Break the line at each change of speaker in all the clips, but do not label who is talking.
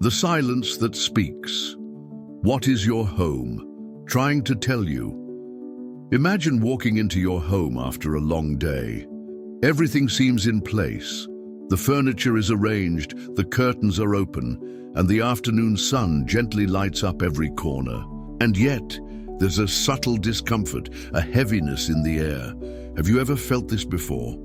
The silence that speaks. What is your home trying to tell you? Imagine walking into your home after a long day. Everything seems in place. The furniture is arranged, the curtains are open, and the afternoon sun gently lights up every corner. And yet, there's a subtle discomfort, a heaviness in the air. Have you ever felt this before?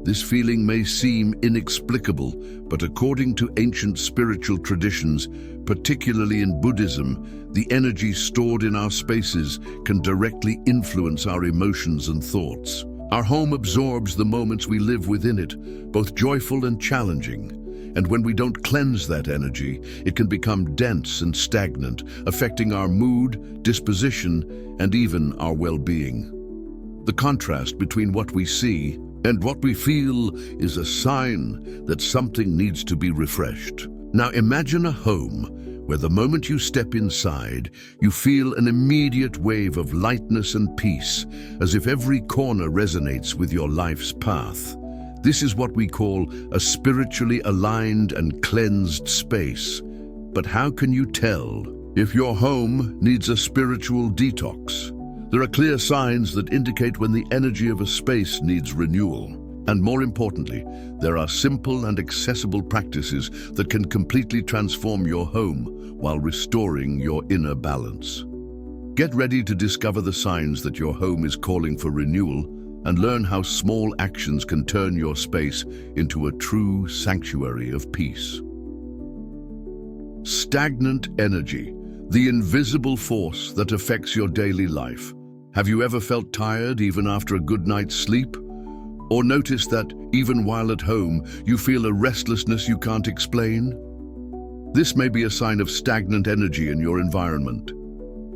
This feeling may seem inexplicable, but according to ancient spiritual traditions, particularly in Buddhism, the energy stored in our spaces can directly influence our emotions and thoughts. Our home absorbs the moments we live within it, both joyful and challenging. And when we don't cleanse that energy, it can become dense and stagnant, affecting our mood, disposition, and even our well-being. The contrast between what we see and what we feel is a sign that something needs to be refreshed. Now imagine a home where the moment you step inside, you feel an immediate wave of lightness and peace, as if every corner resonates with your life's path. This is what we call a spiritually aligned and cleansed space. But how can you tell if your home needs a spiritual detox? There are clear signs that indicate when the energy of a space needs renewal. And more importantly, there are simple and accessible practices that can completely transform your home while restoring your inner balance. Get ready to discover the signs that your home is calling for renewal and learn how small actions can turn your space into a true sanctuary of peace. Stagnant energy, the invisible force that affects your daily life. Have you ever felt tired even after a good night's sleep? Or noticed that, even while at home, you feel a restlessness you can't explain? This may be a sign of stagnant energy in your environment.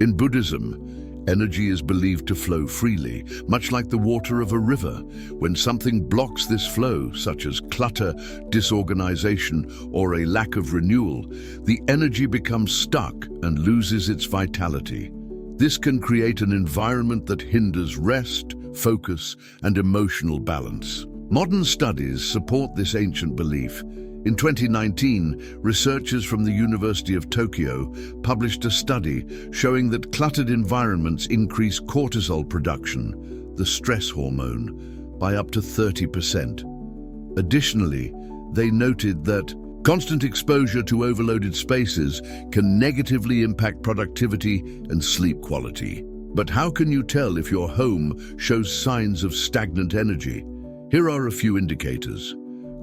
In Buddhism, energy is believed to flow freely, much like the water of a river. When something blocks this flow, such as clutter, disorganization, or a lack of renewal, the energy becomes stuck and loses its vitality. This can create an environment that hinders rest, focus, and emotional balance. Modern studies support this ancient belief. In 2019, researchers from the University of Tokyo published a study showing that cluttered environments increase cortisol production, the stress hormone, by up to 30%. Additionally, they noted that constant exposure to overloaded spaces can negatively impact productivity and sleep quality. But how can you tell if your home shows signs of stagnant energy? Here are a few indicators.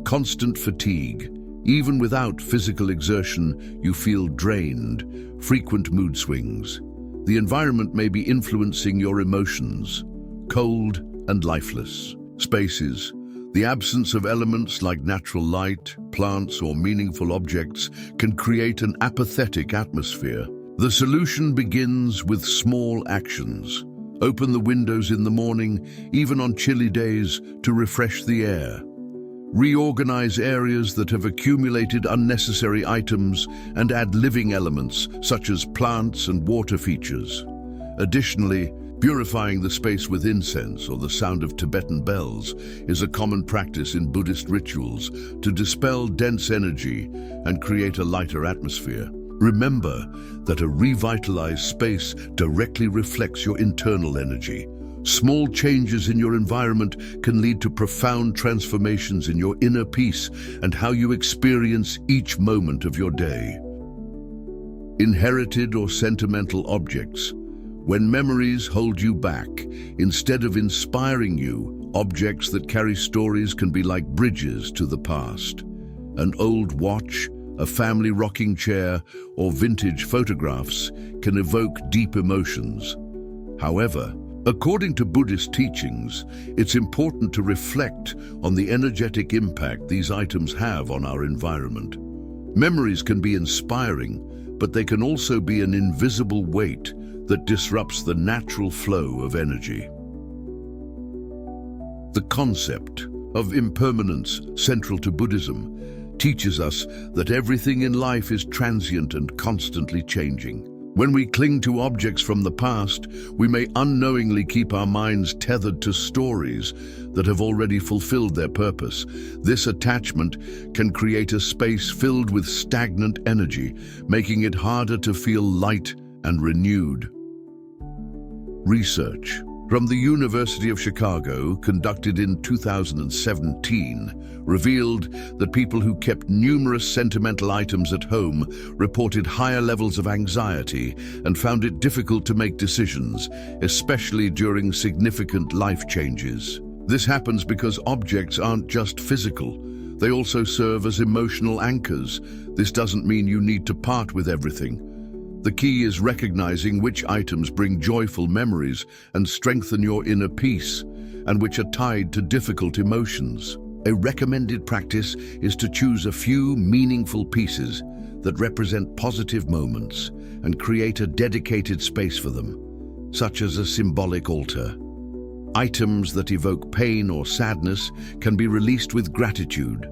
Constant fatigue. Even without physical exertion, you feel drained. Frequent mood swings. The environment may be influencing your emotions. Cold and lifeless. Spaces. The absence of elements like natural light, plants, or meaningful objects can create an apathetic atmosphere. The solution begins with small actions. Open the windows in the morning, even on chilly days, to refresh the air. Reorganize areas that have accumulated unnecessary items and add living elements such as plants and water features. Additionally, purifying the space with incense or the sound of Tibetan bells is a common practice in Buddhist rituals to dispel dense energy and create a lighter atmosphere. Remember that a revitalized space directly reflects your internal energy. Small changes in your environment can lead to profound transformations in your inner peace and how you experience each moment of your day. Inherited or sentimental objects. When memories hold you back, instead of inspiring you, objects that carry stories can be like bridges to the past. An old watch, a family rocking chair, or vintage photographs can evoke deep emotions. However, according to Buddhist teachings, it's important to reflect on the energetic impact these items have on our environment. Memories can be inspiring, but they can also be an invisible weight that disrupts the natural flow of energy. The concept of impermanence, central to Buddhism, teaches us that everything in life is transient and constantly changing. When we cling to objects from the past, we may unknowingly keep our minds tethered to stories that have already fulfilled their purpose. This attachment can create a space filled with stagnant energy, making it harder to feel light and renewed. Research from the University of Chicago, conducted in 2017, revealed that people who kept numerous sentimental items at home reported higher levels of anxiety and found it difficult to make decisions, especially during significant life changes. This happens because objects aren't just physical. They also serve as emotional anchors. This doesn't mean you need to part with everything. The key is recognizing which items bring joyful memories and strengthen your inner peace, and which are tied to difficult emotions. A recommended practice is to choose a few meaningful pieces that represent positive moments and create a dedicated space for them, such as a symbolic altar. Items that evoke pain or sadness can be released with gratitude,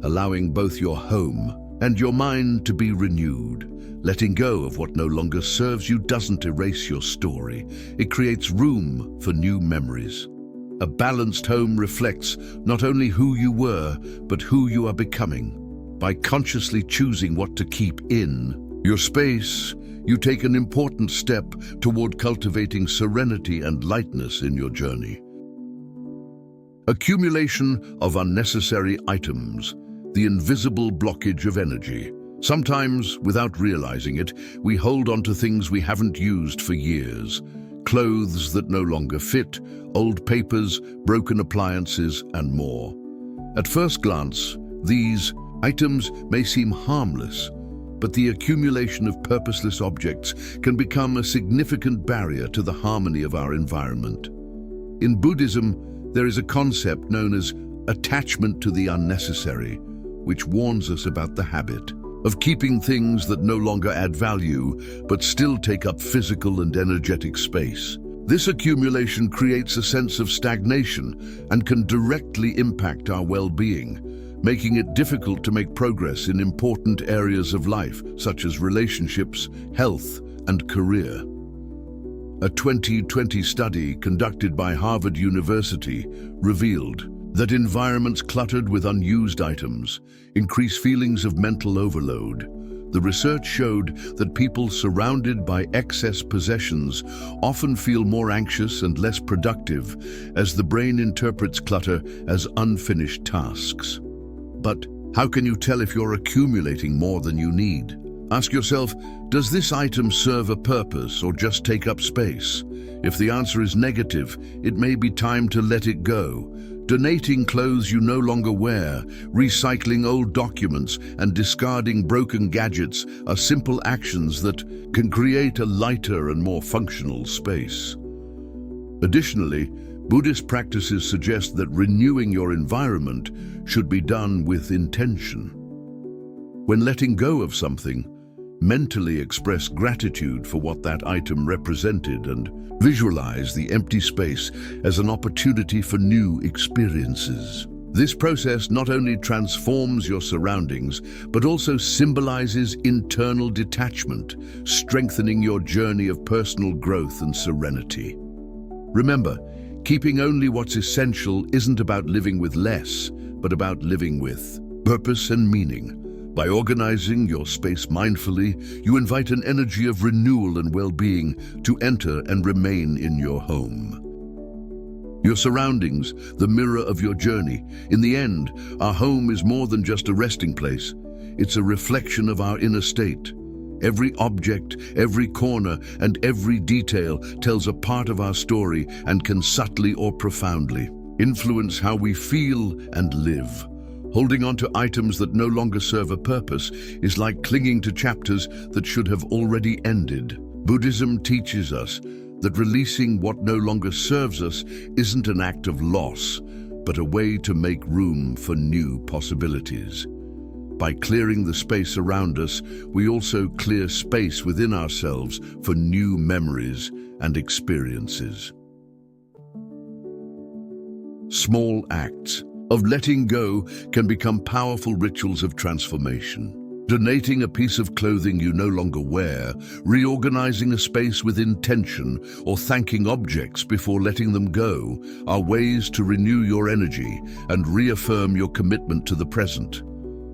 allowing both your home and your mind to be renewed. Letting go of what no longer serves you doesn't erase your story. It creates room for new memories. A balanced home reflects not only who you were, but who you are becoming. By consciously choosing what to keep in your space, you take an important step toward cultivating serenity and lightness in your journey. Accumulation of unnecessary items, the invisible blockage of energy. Sometimes, without realizing it, we hold on to things we haven't used for years. Clothes that no longer fit, old papers, broken appliances, and more. At first glance, these items may seem harmless, but the accumulation of purposeless objects can become a significant barrier to the harmony of our environment. In Buddhism, there is a concept known as attachment to the unnecessary, which warns us about the habit of keeping things that no longer add value, but still take up physical and energetic space. This accumulation creates a sense of stagnation and can directly impact our well-being, making it difficult to make progress in important areas of life, such as relationships, health, and career. A 2020 study conducted by Harvard University revealed that environments cluttered with unused items increase feelings of mental overload. The research showed that people surrounded by excess possessions often feel more anxious and less productive, as the brain interprets clutter as unfinished tasks. But how can you tell if you're accumulating more than you need? Ask yourself, does this item serve a purpose or just take up space? If the answer is negative, it may be time to let it go. Donating clothes you no longer wear, recycling old documents, and discarding broken gadgets are simple actions that can create a lighter and more functional space. Additionally, Buddhist practices suggest that renewing your environment should be done with intention. When letting go of something, mentally express gratitude for what that item represented and visualize the empty space as an opportunity for new experiences. This process not only transforms your surroundings, but also symbolizes internal detachment, strengthening your journey of personal growth and serenity. Remember, keeping only what's essential isn't about living with less, but about living with purpose and meaning. By organizing your space mindfully, you invite an energy of renewal and well-being to enter and remain in your home. Your surroundings, the mirror of your journey. In the end, our home is more than just a resting place. It's a reflection of our inner state. Every object, every corner, and every detail tells a part of our story and can subtly or profoundly influence how we feel and live. Holding on to items that no longer serve a purpose is like clinging to chapters that should have already ended. Buddhism teaches us that releasing what no longer serves us isn't an act of loss, but a way to make room for new possibilities. By clearing the space around us, we also clear space within ourselves for new memories and experiences. Small acts of letting go can become powerful rituals of transformation. Donating a piece of clothing you no longer wear, reorganizing a space with intention, or thanking objects before letting them go are ways to renew your energy and reaffirm your commitment to the present.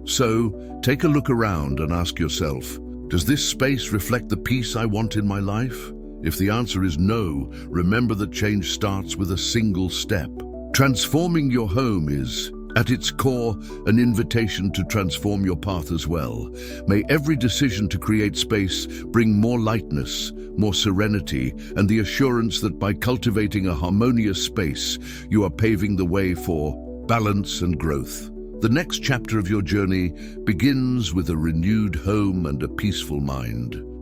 So, take a look around and ask yourself, does this space reflect the peace I want in my life? If the answer is no, remember that change starts with a single step. Transforming your home is, at its core, an invitation to transform your path as well. May every decision to create space bring more lightness, more serenity, and the assurance that by cultivating a harmonious space, you are paving the way for balance and growth. The next chapter of your journey begins with a renewed home and a peaceful mind.